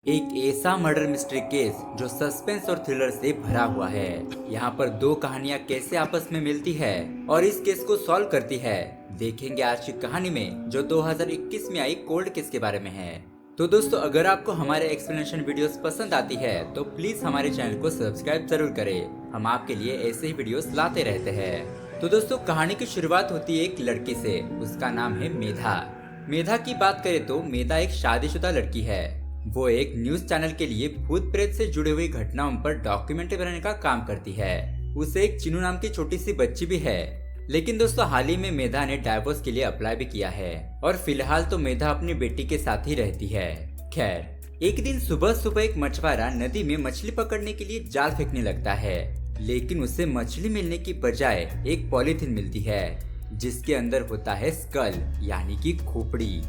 एक ऐसा murder mystery case जो सस्पेंस और थ्रिलर से भरा हुआ है। यहाँ पर दो कहानियाँ कैसे आपस में मिलती है और इस केस को सॉल्व करती है, देखेंगे आज की कहानी में, जो 2021 में आई कोल्ड केस के बारे में है। तो दोस्तों, अगर आपको हमारे एक्सप्लेनेशन वीडियोस पसंद आती है तो प्लीज हमारे चैनल को सब्सक्राइब जरूर करें। हम आपके लिए ऐसे ही वीडियोस लाते रहते हैं। तो दोस्तों, कहानी की शुरुआत होती है एक लड़की से। उसका नाम है मेधा। मेधा की बात करें तो मेधा एक शादीशुदा लड़की है। वो एक न्यूज चैनल के लिए भूत प्रेत से जुड़ी हुई घटनाओं पर डॉक्यूमेंट्री बनाने का काम करती है। उसे एक चिनू नाम की छोटी सी बच्ची भी है। लेकिन दोस्तों, हाल ही में मेधा ने डाइवोर्स के लिए अप्लाई भी किया है और फिलहाल तो मेधा अपनी बेटी के साथ ही रहती है। खैर, एक दिन सुबह सुबह एक मछुआरा नदी में मछली पकड़ने के लिए जाल फेंकने लगता है, लेकिन उसे मछली मिलने की बजाय एक पॉलीथीन मिलती है जिसके अंदर होता है स्कल यानी कि खोपड़ी।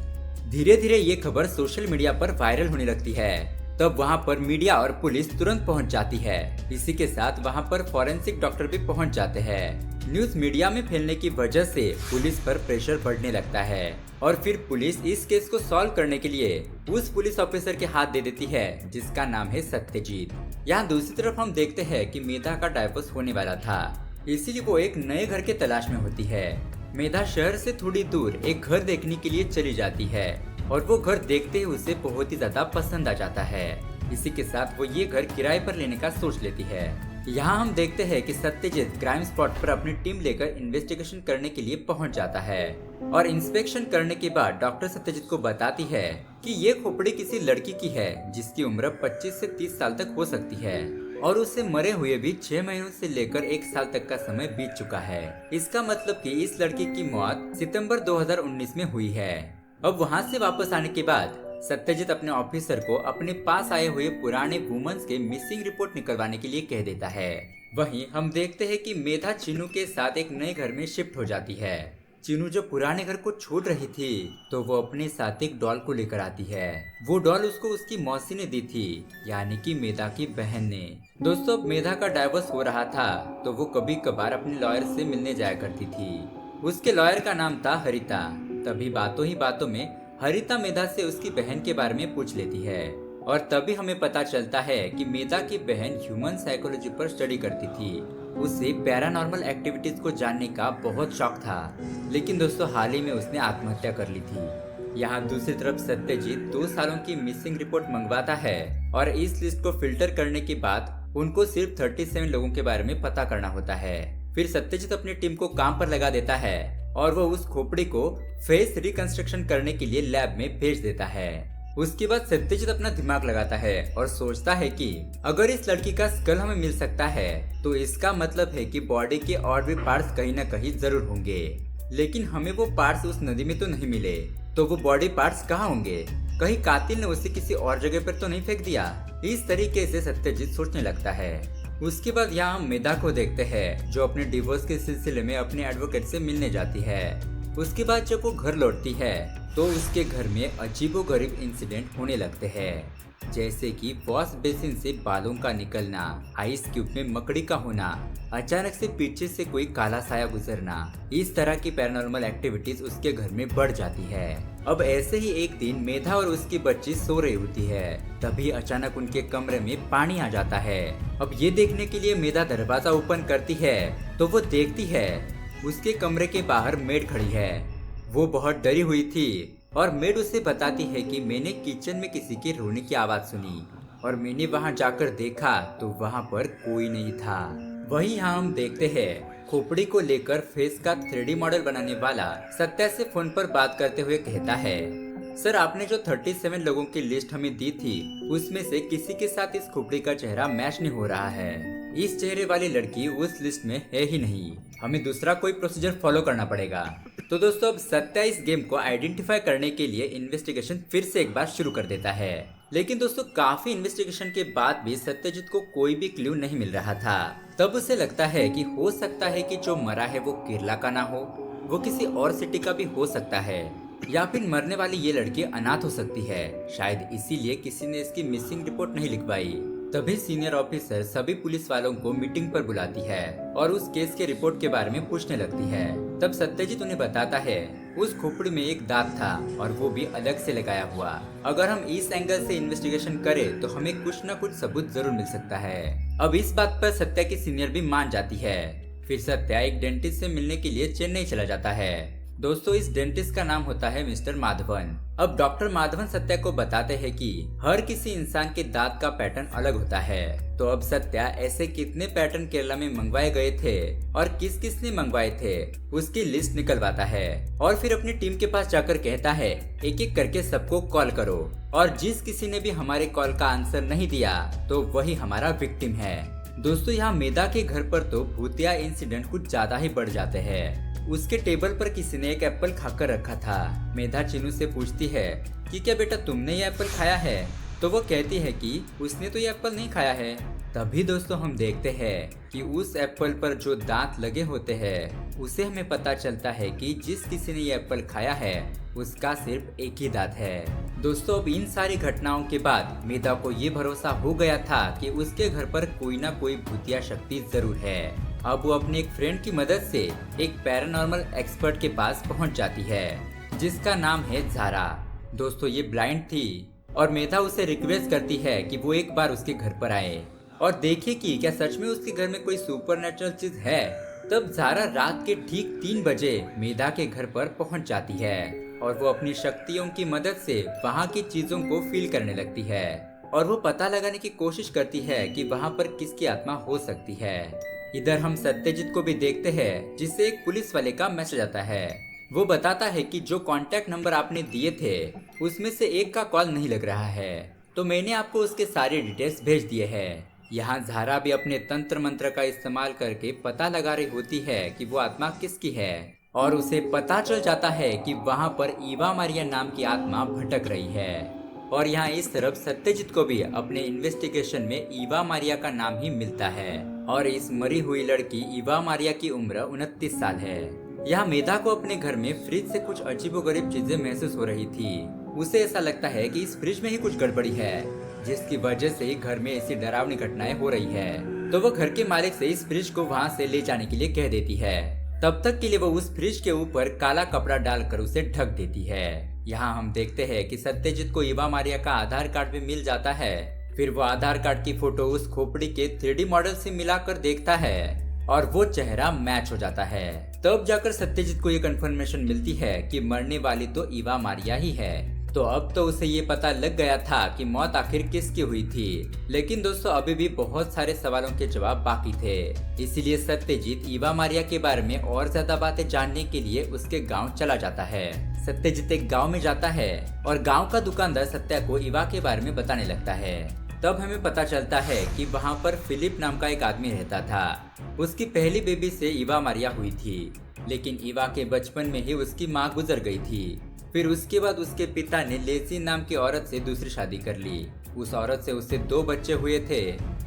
धीरे धीरे ये खबर सोशल मीडिया पर वायरल होने लगती है। तब वहाँ पर मीडिया और पुलिस तुरंत पहुँच जाती है। इसी के साथ वहाँ पर फॉरेंसिक डॉक्टर भी पहुँच जाते हैं। न्यूज मीडिया में फैलने की वजह से पुलिस पर प्रेशर बढ़ने लगता है और फिर पुलिस इस केस को सॉल्व करने के लिए उस पुलिस ऑफिसर के हाथ दे देती है जिसका नाम है सत्यजीत। यहाँ दूसरी तरफ हम देखते हैं कि मेधा का डाइवोर्स होने वाला था, इसीलिए वो एक नए घर के तलाश में होती है। मेधा शहर से थोड़ी दूर एक घर देखने के लिए चली जाती है और वो घर देखते ही उसे बहुत ही ज्यादा पसंद आ जाता है। इसी के साथ वो ये घर किराए पर लेने का सोच लेती है। यहाँ हम देखते हैं कि सत्यजीत क्राइम स्पॉट पर अपनी टीम लेकर इन्वेस्टिगेशन करने के लिए पहुँच जाता है और इंस्पेक्शन करने के बाद डॉक्टर सत्यजीत को बताती है कि ये खोपड़ी किसी लड़की की है जिसकी उम्र 25 से 30 साल तक हो सकती है और उसे मरे हुए भी 6 महीनों से लेकर 1 साल तक का समय बीत चुका है। इसका मतलब कि इस लड़की की मौत सितंबर 2019 में हुई है। अब वहाँ से वापस आने के बाद सत्यजीत अपने ऑफिसर को अपने पास आए हुए पुराने वुमेन्स के मिसिंग रिपोर्ट निकलवाने के लिए कह देता है। वहीं हम देखते हैं कि मेधा चिनू के साथ एक नए घर में शिफ्ट हो जाती है। चिनू जो पुराने घर को छोड़ रही थी तो वो अपने साथ एक डॉल को लेकर आती है। वो डॉल उसको उसकी मौसी ने दी थी, यानी कि मेधा की बहन ने। दोस्तों, मेधा का डाइवोर्स हो रहा था तो वो कभी कभार अपने लॉयर से मिलने जाया करती थी। उसके लॉयर का नाम था हरिता। तभी बातों ही बातों में हरिता मेधा से उसकी बहन के बारे में पूछ लेती है और तभी हमें पता चलता है कि मेधा की बहन ह्यूमन साइकोलॉजी पर स्टडी करती थी। उसे पैरानॉर्मल एक्टिविटीज को जानने का बहुत शौक था, लेकिन दोस्तों हाल ही में उसने आत्महत्या कर ली थी। यहाँ दूसरी तरफ सत्यजीत 2 सालों की मिसिंग रिपोर्ट मंगवाता है और इस लिस्ट को फिल्टर करने के बाद उनको सिर्फ 37 लोगों के बारे में पता करना होता है। फिर सत्यजीत अपनी टीम को काम पर लगा देता है और वो उस खोपड़ी को फेस रिकंस्ट्रक्शन करने के लिए लैब में भेज देता है। उसके बाद सत्यजीत अपना दिमाग लगाता है और सोचता है कि अगर इस लड़की का स्कल हमें मिल सकता है तो इसका मतलब है कि बॉडी के और भी पार्ट्स कहीं न कहीं जरूर होंगे। लेकिन हमें वो पार्ट्स उस नदी में तो नहीं मिले, तो वो बॉडी पार्ट्स कहाँ होंगे? कहीं कातिल ने उसे किसी और जगह पर तो नहीं फेंक दिया? इस तरीके से सत्यजीत सोचने लगता है। उसके बाद यहाँ हम मेधा को देखते हैं जो अपने डिवोर्स के सिलसिले में अपने एडवोकेट से मिलने जाती है। उसके बाद जब वो घर लौटती है तो उसके घर में अजीबोगरीब इंसिडेंट होने लगते हैं, जैसे कि वॉश बेसिन से बालों का निकलना, आइस क्यूब में मकड़ी का होना, अचानक से पीछे से कोई काला साया गुजरना। इस तरह की पैरानॉर्मल एक्टिविटीज उसके घर में बढ़ जाती है। अब ऐसे ही एक दिन मेधा और उसकी बच्ची सो रही होती है, तभी अचानक उनके कमरे में पानी आ जाता है। अब ये देखने के लिए मेधा दरवाजा ओपन करती है तो वो देखती है उसके कमरे के बाहर मेड खड़ी है। वो बहुत डरी हुई थी और मेड उसे बताती है कि मैंने किचन में किसी के रोने की आवाज सुनी और मैंने वहां जाकर देखा तो वहां पर कोई नहीं था। वहीं यहाँ हम देखते हैं खोपड़ी को लेकर फेस का 3D मॉडल बनाने वाला सत्या से फोन पर बात करते हुए कहता है, सर आपने जो 37 लोगों की लिस्ट हमें दी थी उसमें से किसी के साथ इस खोपड़ी का चेहरा मैच नहीं हो रहा है। इस चेहरे वाली लड़की उस लिस्ट में है ही नहीं। हमें दूसरा कोई प्रोसीजर फॉलो करना पड़ेगा। तो दोस्तों, अब सत्या इस गेम को आइडेंटिफाई करने के लिए इन्वेस्टिगेशन फिर से एक बार शुरू कर देता है। लेकिन दोस्तों, काफी इन्वेस्टिगेशन के बाद भी सत्यजीत को कोई भी क्लू नहीं मिल रहा था। तब उसे लगता है कि हो सकता है कि जो मरा है वो केरला का ना हो, वो किसी और सिटी का भी हो सकता है, या फिर मरने वाली ये लड़की अनाथ हो सकती है। शायद इसीलिए किसी ने इसकी मिसिंग रिपोर्ट नहीं लिखवाई। तभी सीनियर ऑफिसर सभी पुलिस वालों को मीटिंग पर बुलाती है और उस केस के रिपोर्ट के बारे में पूछने लगती है। तब सत्यजीत उन्हें बताता है उस खोपड़ी में एक दांत था और वो भी अलग से लगाया हुआ। अगर हम इस एंगल से इन्वेस्टिगेशन करें तो हमें कुछ न कुछ सबूत जरूर मिल सकता है। अब इस बात पर सत्या की सीनियर भी मान जाती है। फिर सत्या एक डेंटिस्ट से मिलने के लिए चेन्नई चला जाता है। दोस्तों, इस डेंटिस्ट का नाम होता है मिस्टर माधवन। अब डॉक्टर माधवन सत्या को बताते हैं कि हर किसी इंसान के दांत का पैटर्न अलग होता है। तो अब सत्या ऐसे कितने पैटर्न केरला में मंगवाए गए थे और किस किस ने मंगवाए थे उसकी लिस्ट निकलवाता है और फिर अपनी टीम के पास जाकर कहता है एक एक करके सबको कॉल करो और जिस किसी ने भी हमारे कॉल का आंसर नहीं दिया तो वही हमारा विक्टिम है। दोस्तों, यहाँ मेधा के घर पर तो भूतिया इंसिडेंट कुछ ज्यादा ही बढ़ जाते हैं। उसके टेबल पर किसी ने एक एप्पल खाकर रखा था। मेधा चिनू से पूछती है कि क्या बेटा तुमने ये एप्पल खाया है? तो वो कहती है कि उसने तो ये एप्पल नहीं खाया है। तभी दोस्तों हम देखते हैं कि उस एप्पल पर जो दांत लगे होते हैं उसे हमें पता चलता है कि जिस किसी ने ये एप्पल खाया है उसका सिर्फ एक ही दांत है। दोस्तों, अब इन सारी घटनाओं के बाद मेधा को ये भरोसा हो गया था कि उसके घर पर कोई ना कोई भूतिया शक्ति जरूर है। अब वो अपने एक फ्रेंड की मदद से एक पैरानॉर्मल एक्सपर्ट के पास पहुंच जाती है जिसका नाम है ज़ारा। दोस्तों, ये ब्लाइंड थी और मेधा उसे रिक्वेस्ट करती है कि वो एक बार उसके घर पर आए और देखे कि क्या सच में उसके घर में कोई सुपरनेचुरल चीज है। तब ज़ारा रात के ठीक 3 बजे मेधा के घर पर पहुंच जाती है और वो अपनी शक्तियों की मदद से वहां की चीजों को फील करने लगती है और वो पता लगाने की कोशिश करती है कि वहां पर किसकी आत्मा हो सकती है। इधर हम सत्यजीत को भी देखते हैं जिससे एक पुलिस वाले का मैसेज आता है। वो बताता है कि जो कांटेक्ट नंबर आपने दिए थे उसमें से एक का कॉल नहीं लग रहा है, तो मैंने आपको उसके सारे डिटेल्स भेज दिए हैं। यहाँ ज़ारा भी अपने तंत्र मंत्र का इस्तेमाल करके पता लगा रही होती है कि वो आत्मा किसकी है और उसे पता चल जाता है कि वहाँ पर ईवा मारिया नाम की आत्मा भटक रही है। और यहाँ इस तरफ सत्यजीत को भी अपने इन्वेस्टिगेशन में ईवा मारिया का नाम ही मिलता है और इस मरी हुई लड़की ईवा मारिया की उम्र 29 साल है। यहाँ मेधा को अपने घर में फ्रिज से कुछ अजीबोगरीब चीजें महसूस हो रही थी। उसे ऐसा लगता है कि इस फ्रिज में ही कुछ गड़बड़ी है जिसकी वजह से घर में ऐसी डरावनी घटनाएं हो रही है। तो वो घर के मालिक से इस फ्रिज को वहाँ से ले जाने के लिए कह देती है। तब तक के लिए वो उस फ्रिज के ऊपर काला कपड़ा डालकर उसे ढक देती है। यहाँ हम देखते हैं कि सत्यजीत को ईवा मारिया का आधार कार्ड भी मिल जाता है। फिर वो आधार कार्ड की फोटो उस खोपड़ी के 3D मॉडल से मिलाकर देखता है और वो चेहरा मैच हो जाता है। तब जाकर सत्यजीत को ये कंफर्मेशन मिलती है कि मरने वाली तो ईवा मारिया ही है। तो अब तो उसे ये पता लग गया था कि मौत आखिर किसकी हुई थी। लेकिन दोस्तों, अभी भी बहुत सारे सवालों के जवाब बाकी थे। इसीलिए सत्यजीत ईवा मारिया के बारे में और ज्यादा बातें जानने के लिए उसके गांव चला जाता है। सत्यजीत एक गांव में जाता है और गांव का दुकानदार सत्या को ईवा के बारे में बताने लगता है। तब हमें पता चलता है कि वहाँ पर फिलिप नाम का एक आदमी रहता था। उसकी पहली बेबी से ईवा मारिया हुई थी, लेकिन ईवा के बचपन में ही उसकी माँ गुजर गई थी। फिर उसके बाद उसके पिता ने लेजी नाम की औरत से दूसरी शादी कर ली। उस औरत से उससे 2 बच्चे हुए थे,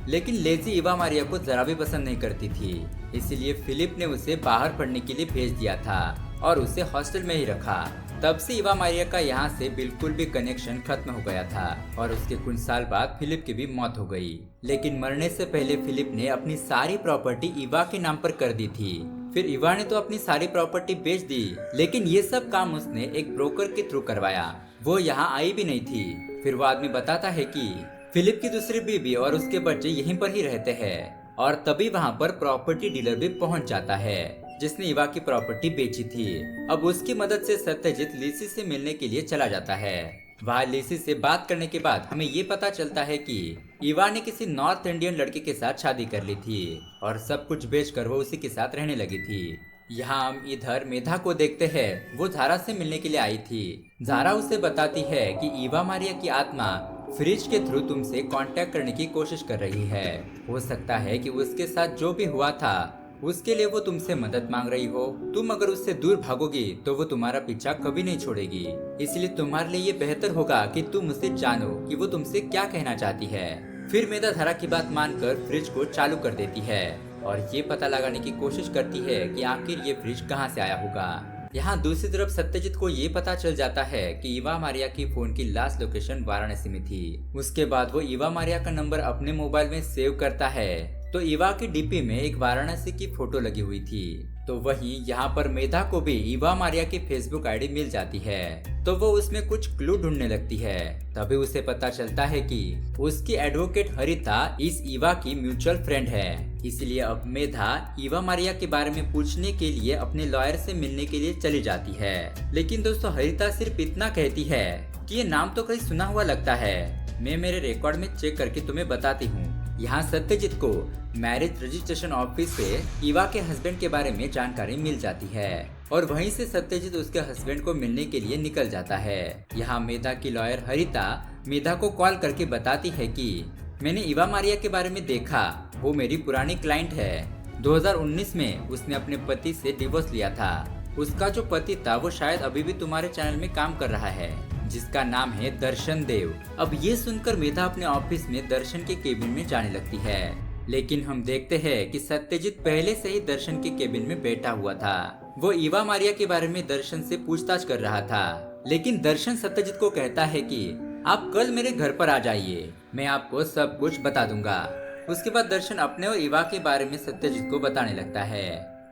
लेकिन लेजी ईवा मारिया को जरा भी पसंद नहीं करती थी। इसलिए फिलिप ने उसे बाहर पढ़ने के लिए भेज दिया था और उसे हॉस्टल में ही रखा। तब से ईवा मारिया का यहाँ से बिल्कुल भी कनेक्शन खत्म हो गया था और उसके कुछ साल बाद फिलिप की भी मौत हो गई। लेकिन मरने से पहले फिलिप ने अपनी सारी प्रॉपर्टी ईवा के नाम पर कर दी थी। फिर ईवा ने तो अपनी सारी प्रॉपर्टी बेच दी, लेकिन ये सब काम उसने एक ब्रोकर के थ्रू करवाया। वो यहाँ आई भी नहीं थी। फिर वो आदमी बताता है कि फिलिप की दूसरी बीवी और उसके बच्चे यहीं पर ही रहते हैं और तभी वहाँ पर प्रॉपर्टी डीलर भी पहुँच जाता है जिसने ईवा की प्रॉपर्टी बेची थी। अब उसकी मदद से सत्यजीत लिसी से मिलने के लिए चला जाता है। वहाँ लिसी से बात करने के बाद हमें ये पता चलता है कि ईवा ने किसी नॉर्थ इंडियन लड़के के साथ शादी कर ली थी और सब कुछ बेचकर वो उसी के साथ रहने लगी थी। यहाँ हम इधर मेधा को देखते हैं। वो ज़ारा से मिलने के लिए आई थी। ज़ारा उसे बताती है कि ईवा मारिया की आत्मा फ्रिज के थ्रू तुमसे कांटेक्ट करने की कोशिश कर रही है। हो सकता है कि उसके साथ जो भी हुआ था उसके लिए वो तुमसे मदद मांग रही हो। तुम अगर उससे दूर भागोगी तो वो तुम्हारा पीछा कभी नहीं छोड़ेगी। इसलिए तुम्हारे लिए ये बेहतर होगा कि तुम उसे जानो कि वो तुमसे क्या कहना चाहती है। फिर मेधा ज़ारा की बात मानकर फ्रिज को चालू कर देती है और ये पता लगाने की कोशिश करती है कि आखिर ये फ्रिज कहाँ से आया होगा। यहाँ दूसरी तरफ सत्यजीत को ये पता चल जाता है कि ईवा मारिया की फोन की लास्ट लोकेशन वाराणसी में थी। उसके बाद वो ईवा मारिया का नंबर अपने मोबाइल में सेव करता है। तो तो ईवा की डीपी में एक वाराणसी की फोटो लगी हुई थी। तो वहीं यहाँ पर मेधा को भी ईवा मारिया की फेसबुक आईडी मिल जाती है। तो वो उसमें कुछ क्लू ढूंढने लगती है। तभी उसे पता चलता है कि उसकी एडवोकेट हरिता इस ईवा की म्यूचुअल फ्रेंड है। इसलिए अब मेधा ईवा मारिया के बारे में पूछने के लिए अपने लॉयर से मिलने के लिए चली जाती है। लेकिन दोस्तों हरिता सिर्फ इतना कहती है कि ये नाम तो कहीं सुना हुआ लगता है, मैं मेरे रिकॉर्ड में चेक करके तुम्हें बताती हूँ। यहाँ सत्यजीत को मैरिज रजिस्ट्रेशन ऑफिस से ईवा के हस्बैंड के बारे में जानकारी मिल जाती है और वहीं से सत्यजीत उसके हस्बैंड को मिलने के लिए निकल जाता है। यहाँ मेधा की लॉयर हरिता मेधा को कॉल करके बताती है कि मैंने ईवा मारिया के बारे में देखा, वो मेरी पुरानी क्लाइंट है। 2019 में उसने अपने पति से डिवोर्स लिया था। उसका जो पति था वो शायद अभी भी तुम्हारे चैनल में काम कर रहा है, जिसका नाम है दर्शन देव। अब ये सुनकर मेधा अपने ऑफिस में दर्शन के केबिन में जाने लगती है। लेकिन हम देखते हैं कि सत्यजीत पहले से ही दर्शन के केबिन में बैठा हुआ था। वो ईवा मारिया के बारे में दर्शन से पूछताछ कर रहा था। लेकिन दर्शन सत्यजीत को कहता है कि आप कल मेरे घर पर आ जाइए, मैं आपको सब कुछ बता दूंगा। उसके बाद दर्शन अपने और ईवा के बारे में सत्यजीत को बताने लगता है।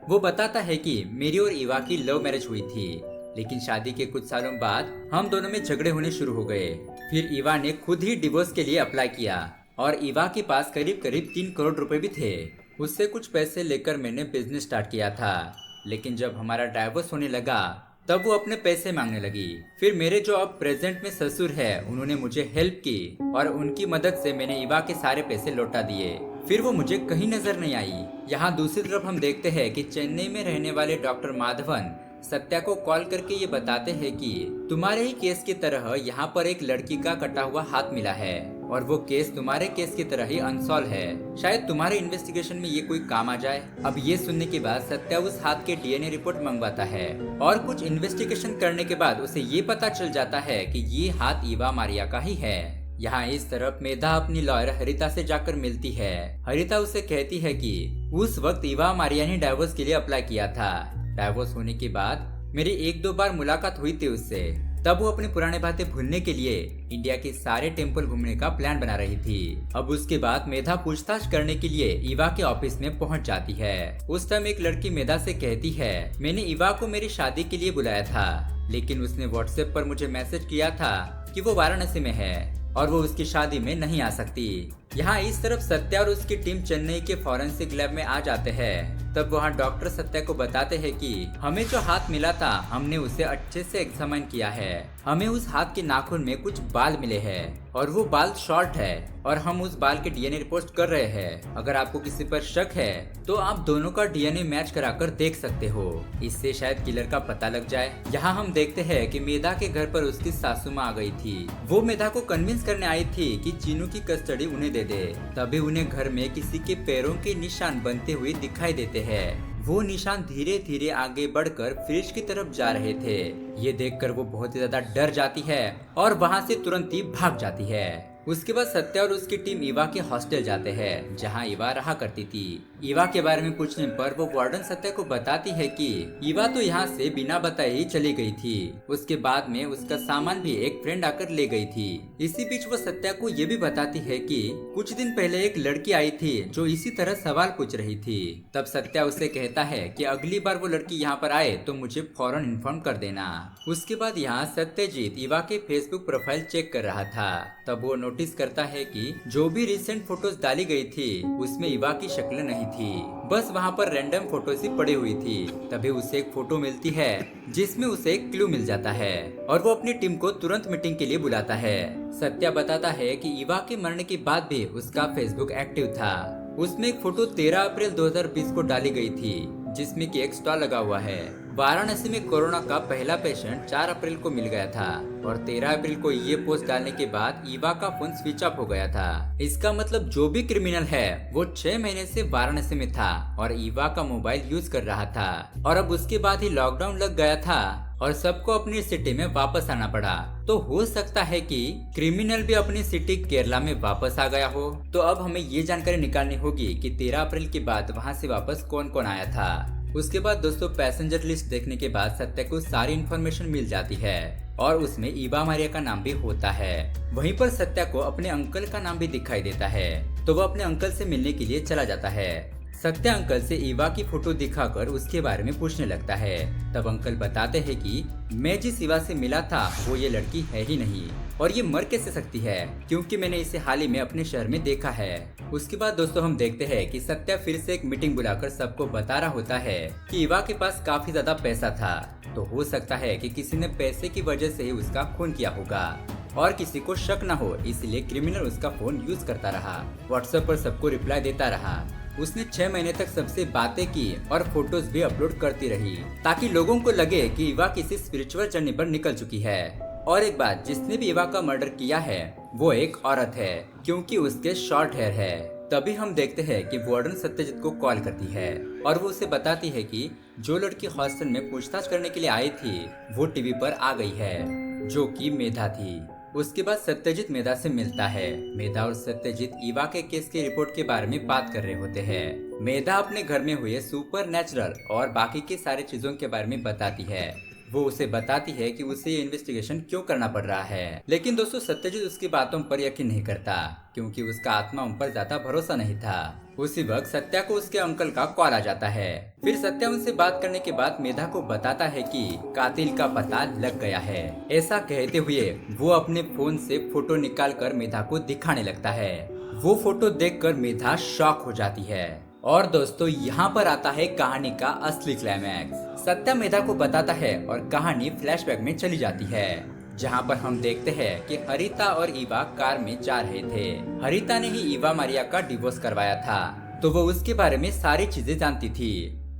वो बताता है कि मेरी और ईवा की लव मैरिज हुई थी, लेकिन शादी के कुछ सालों बाद हम दोनों में झगड़े होने शुरू हो गए। फिर ईवा ने खुद ही डिवोर्स के लिए अप्लाई किया और ईवा के पास करीब 3 करोड़ रुपए भी थे। उससे कुछ पैसे लेकर मैंने बिजनेस स्टार्ट किया था, लेकिन जब हमारा डाइवोर्स होने लगा तब वो अपने पैसे मांगने लगी। फिर मेरे जो अब प्रेजेंट में ससुर है उन्होंने मुझे हेल्प की और उनकी मदद से मैंने ईवा के सारे पैसे लौटा दिए। फिर वो मुझे कहीं नजर नहीं आई। यहाँ दूसरी तरफ हम देखते हैं कि चेन्नई में रहने वाले डॉक्टर माधवन सत्या को कॉल करके ये बताते हैं कि तुम्हारे ही केस की तरह यहाँ पर एक लड़की का कटा हुआ हाथ मिला है और वो केस तुम्हारे केस की तरह ही अनसॉल्व है। शायद तुम्हारे इन्वेस्टिगेशन में ये कोई काम आ जाए। अब ये सुनने के बाद सत्या उस हाथ के डीएनए रिपोर्ट मंगवाता है और कुछ इन्वेस्टिगेशन करने के बाद उसे ये पता चल जाता है कि ये हाथ ईवा मारिया का ही है। यहाँ इस तरफ मेधा अपनी लॉयर हरिता से जाकर मिलती है। हरिता उसे कहती है कि उस वक्त ईवा मारिया ने डाइवोर्स के लिए अप्लाई किया था। डाइवोर्स होने के बाद मेरी 1-2 बार मुलाकात हुई थी उससे। तब वो अपनी पुराने बातें भूलने के लिए इंडिया के सारे टेम्पल घूमने का प्लान बना रही थी। अब उसके बाद मेधा पूछताछ करने के लिए ईवा के ऑफिस में पहुंच जाती है। उस टाइम एक लड़की मेधा से कहती है, मैंने ईवा को मेरी शादी के लिए बुलाया था, लेकिन उसने व्हाट्सएप पर मुझे मैसेज किया था कि वो वाराणसी में है और वो उसकी शादी में नहीं आ सकती। यहाँ इस तरफ सत्या और उसकी टीम चेन्नई के फॉरेंसिक लैब में आ जाते हैं। तब वहाँ डॉक्टर सत्या को बताते हैं कि हमें जो हाथ मिला था हमने उसे अच्छे से एग्जामिन किया है। हमें उस हाथ के नाखून में कुछ बाल मिले हैं और वो बाल शॉर्ट है और हम उस बाल के डीएनए रिपोर्ट कर रहे हैं। अगर आपको किसी पर शक है तो आप दोनों का डीएनए मैच कराकर देख सकते हो, इससे शायद किलर का पता लग जाए। यहाँ हम देखते हैं कि मेधा के घर पर उसकी सासू माँ आ गई थी। वो मेधा को कन्विंस करने आई थी कि चीनू की कस्टडी उन्हें दे दे। तभी उन्हें घर में किसी के पैरों के निशान बनते हुए दिखाई देते हैं। वो निशान धीरे धीरे आगे बढ़कर फ्रिज की तरफ जा रहे थे। ये देखकर वो बहुत ही ज्यादा डर जाती है और वहाँ से तुरंत ही भाग जाती है। उसके बाद सत्या और उसकी टीम ईवा के हॉस्टल जाते हैं जहाँ ईवा रहा करती थी। ईवा के बारे में पूछने पर वो वार्डन सत्या को बताती है कि ईवा तो यहाँ से बिना बताए ही चली गई थी। उसके बाद में उसका सामान भी एक फ्रेंड आकर ले गई थी। इसी बीच वो सत्या को ये भी बताती है कि कुछ दिन पहले एक लड़की आई थी जो इसी तरह सवाल पूछ रही थी। तब सत्या उसे कहता है कि अगली बार वो लड़की यहाँ पर आए तो मुझे फौरन इन्फॉर्म कर देना। उसके बाद यहाँ सत्यजीत ईवा के फेसबुक प्रोफाइल चेक कर रहा था। तब वो नोटिस करता है कि जो भी रिसेंट फोटोज डाली गई थी उसमें ईवा की शक्ल नहीं थी, बस वहाँ पर रैंडम फोटोज ही पड़ी हुई थी। तभी उसे एक फोटो मिलती है जिसमें उसे एक क्लू मिल जाता है और वो अपनी टीम को तुरंत मीटिंग के लिए बुलाता है। सत्या बताता है कि ईवा के मरने के बाद भी उसका फेसबुक एक्टिव था। उसमें एक फोटो 13 अप्रैल 2020 को डाली गई थी जिसमें कि एक स्टॉल लगा हुआ है। वाराणसी में कोरोना का पहला पेशेंट 4 अप्रैल को मिल गया था और 13 अप्रैल को ये पोस्ट डालने के बाद ईवा का फोन स्विच ऑफ हो गया था। इसका मतलब जो भी क्रिमिनल है वो 6 महीने से वाराणसी में था और ईवा का मोबाइल यूज कर रहा था और अब उसके बाद ही लॉकडाउन लग गया था और सबको अपनी सिटी में वापस आना पड़ा। तो हो सकता है कि क्रिमिनल भी अपनी सिटी केरला में वापस आ गया हो। तो अब हमें ये जानकारी निकालनी होगी कि 13 अप्रैल के बाद वहाँ से वापस कौन कौन आया था। उसके बाद दोस्तों पैसेंजर लिस्ट देखने के बाद सत्या को सारी इन्फॉर्मेशन मिल जाती है और उसमें ईवा मारिया का नाम भी होता है। वहीं पर सत्या को अपने अंकल का नाम भी दिखाई देता है। तो वो अपने अंकल से मिलने के लिए चला जाता है। सत्या अंकल से ईवा की फोटो दिखाकर उसके बारे में पूछने लगता है। तब अंकल बताते हैं कि मैं जिस ईवा से मिला था वो ये लड़की है ही नहीं और ये मर कैसे सकती है, क्योंकि मैंने इसे हाल ही में अपने शहर में देखा है। उसके बाद दोस्तों हम देखते हैं कि सत्या फिर से एक मीटिंग बुलाकर सबको बता रहा होता है कि ईवा के पास काफी ज्यादा पैसा था, तो हो सकता है कि किसी ने पैसे की वजह से ही उसका खून किया होगा और किसी को शक न हो, इसलिए क्रिमिनल उसका फोन यूज करता रहा, व्हाट्सएप पर सबको रिप्लाई देता रहा। उसने 6 महीने तक सबसे बातें की और फोटोज भी अपलोड करती रही ताकि लोगों को लगे कि ईवा किसी स्पिरिचुअल जर्नी पर निकल चुकी है। और एक बात, जिसने भी ईवा का मर्डर किया है वो एक औरत है, क्योंकि उसके शॉर्ट हेयर है। तभी हम देखते हैं कि वार्डन सत्यजीत को कॉल करती है और वो उसे बताती है कि जो लड़की हॉस्टल में पूछताछ करने के लिए आई थी वो टीवी पर आ गई है, जो कि मेधा थी। उसके बाद सत्यजीत मेधा से मिलता है। मेधा और सत्यजीत ईवा के केस की रिपोर्ट के बारे में बात कर रहे होते हैं। मेधा अपने घर में हुए सुपर नेचुरल और बाकी के सारे चीजों के बारे में बताती है। वो उसे बताती है कि उसे ये इन्वेस्टिगेशन क्यों करना पड़ रहा है, लेकिन दोस्तों सत्यजीत उसकी बातों पर यकीन नहीं करता, क्योंकि उसका आत्मा उन पर ज्यादा भरोसा नहीं था। उसी वक्त सत्या को उसके अंकल का कॉल आ जाता है। फिर सत्या उनसे बात करने के बाद मेधा को बताता है कि कातिल का पता लग गया है। ऐसा कहते हुए वो अपने फोन से फोटो निकालकर मेधा को दिखाने लगता है। वो फोटो देखकर मेधा शॉक हो जाती है। और दोस्तों यहाँ पर आता है कहानी का असली क्लाइमैक्स। सत्या मेधा को बताता है और कहानी फ्लैशबैक में चली जाती है, जहाँ पर हम देखते हैं कि हरिता और ईवा कार में जा रहे थे। हरिता ने ही ईवा मारिया का डिवोर्स करवाया था, तो वो उसके बारे में सारी चीजें जानती थी।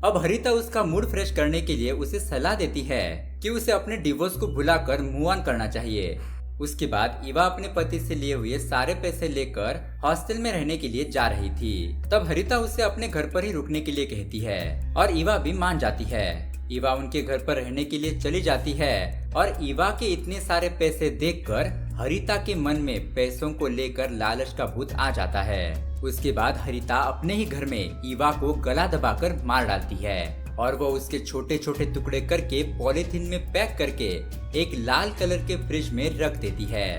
अब हरिता उसका मूड फ्रेश करने के लिए उसे सलाह देती है कि उसे अपने डिवोर्स को भुलाकर मूव ऑन करना चाहिए। उसके बाद ईवा अपने पति से लिए हुए सारे पैसे लेकर हॉस्टल में रहने के लिए जा रही थी। तब हरिता उसे अपने घर पर ही रुकने के लिए कहती है और ईवा भी मान जाती है। ईवा उनके घर पर रहने के लिए चली जाती है और ईवा के इतने सारे पैसे देखकर हरिता के मन में पैसों को लेकर लालच का भूत आ जाता है। उसके बाद हरिता अपने ही घर में ईवा को गला दबाकर मार डालती है और वो उसके छोटे छोटे टुकड़े करके पॉलीथीन में पैक करके एक लाल कलर के फ्रिज में रख देती है।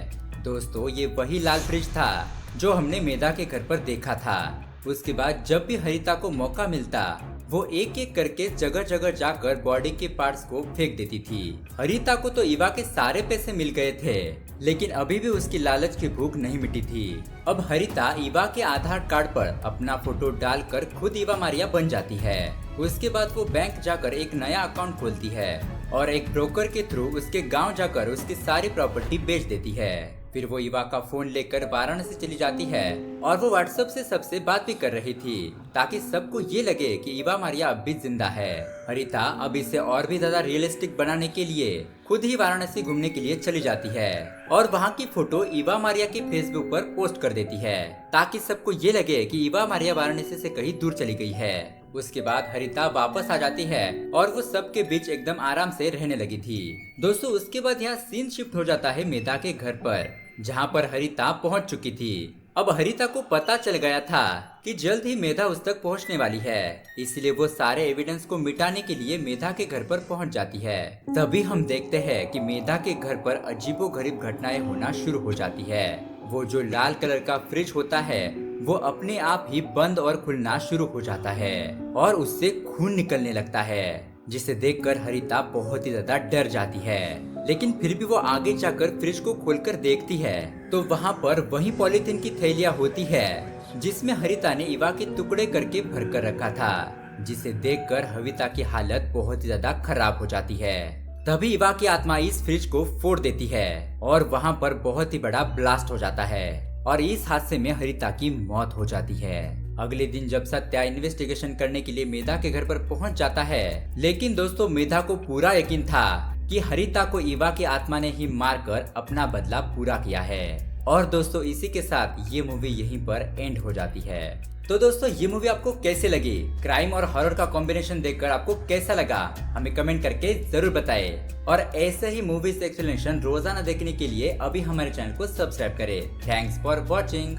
दोस्तों ये वही लाल फ्रिज था जो हमने मेधा के घर पर देखा था। उसके बाद जब भी हरिता को मौका मिलता वो एक एक करके जगह जगह जाकर बॉडी के पार्ट्स को फेंक देती थी। हरिता को तो ईवा के सारे पैसे मिल गए थे, लेकिन अभी भी उसकी लालच की भूख नहीं मिटी थी। अब हरिता ईवा के आधार कार्ड पर अपना फोटो डालकर खुद ईवा मारिया बन जाती है। उसके बाद वो बैंक जाकर एक नया अकाउंट खोलती है और एक ब्रोकर के थ्रू उसके गांव जाकर उसकी सारी प्रॉपर्टी बेच देती है। फिर वो ईवा का फोन लेकर वाराणसी चली जाती है और वो व्हाट्सएप से सबसे बात भी कर रही थी ताकि सबको ये लगे कि ईवा मारिया अब भी जिंदा है। हरिता अब इसे और भी ज्यादा रियलिस्टिक बनाने के लिए खुद ही वाराणसी घूमने के लिए चली जाती है और वहाँ की फोटो ईवा मारिया के फेसबुक पर पोस्ट कर देती है ताकि सबको ये लगे कि ईवा मारिया वाराणसी से कहीं दूर चली गई है। उसके बाद हरिता वापस आ जाती है और वो सबके बीच एकदम आराम से रहने लगी थी। दोस्तों उसके बाद यहाँ सीन शिफ्ट हो जाता है मेधा के घर पर, जहाँ पर हरिता पहुँच चुकी थी। अब हरिता को पता चल गया था कि जल्द ही मेधा उस तक पहुँचने वाली है, इसलिए वो सारे एविडेंस को मिटाने के लिए मेधा के घर पर पहुँच जाती है। तभी हम देखते हैं कि मेधा के घर पर अजीबोगरीब घटनाएं होना शुरू हो जाती है। वो जो लाल कलर का फ्रिज होता है वो अपने आप ही बंद और खुलना शुरू हो जाता है और उससे खून निकलने लगता है, जिसे देखकर हरिता बहुत ही ज्यादा डर जाती है। लेकिन फिर भी वो आगे जाकर फ्रिज को खोलकर देखती है तो वहाँ पर वही पॉलीथीन की थैलियाँ होती है जिसमें हरिता ने ईवा के टुकड़े करके भर कर रखा था, जिसे देखकर हरिता की हालत बहुत ही ज्यादा खराब हो जाती है। तभी ईवा की आत्मा इस फ्रिज को फोड़ देती है और वहाँ पर बहुत ही बड़ा ब्लास्ट हो जाता है और इस हादसे में हरिता की मौत हो जाती है। अगले दिन जब सत्या इन्वेस्टिगेशन करने के लिए मेधा के घर पर पहुंच जाता है, लेकिन दोस्तों मेधा को पूरा यकीन था कि हरिता को ईवा की आत्मा ने ही मारकर अपना बदला पूरा किया है। और दोस्तों इसी के साथ ये मूवी यहीं पर एंड हो जाती है। तो दोस्तों ये मूवी आपको कैसे लगी? क्राइम और हॉरर का कॉम्बिनेशन देखकर आपको कैसा लगा? हमें कमेंट करके जरूर बताएं। और ऐसे ही मूवीज एक्सप्लेनेशन रोजाना देखने के लिए अभी हमारे चैनल को सब्सक्राइब करें। Thanks for watching.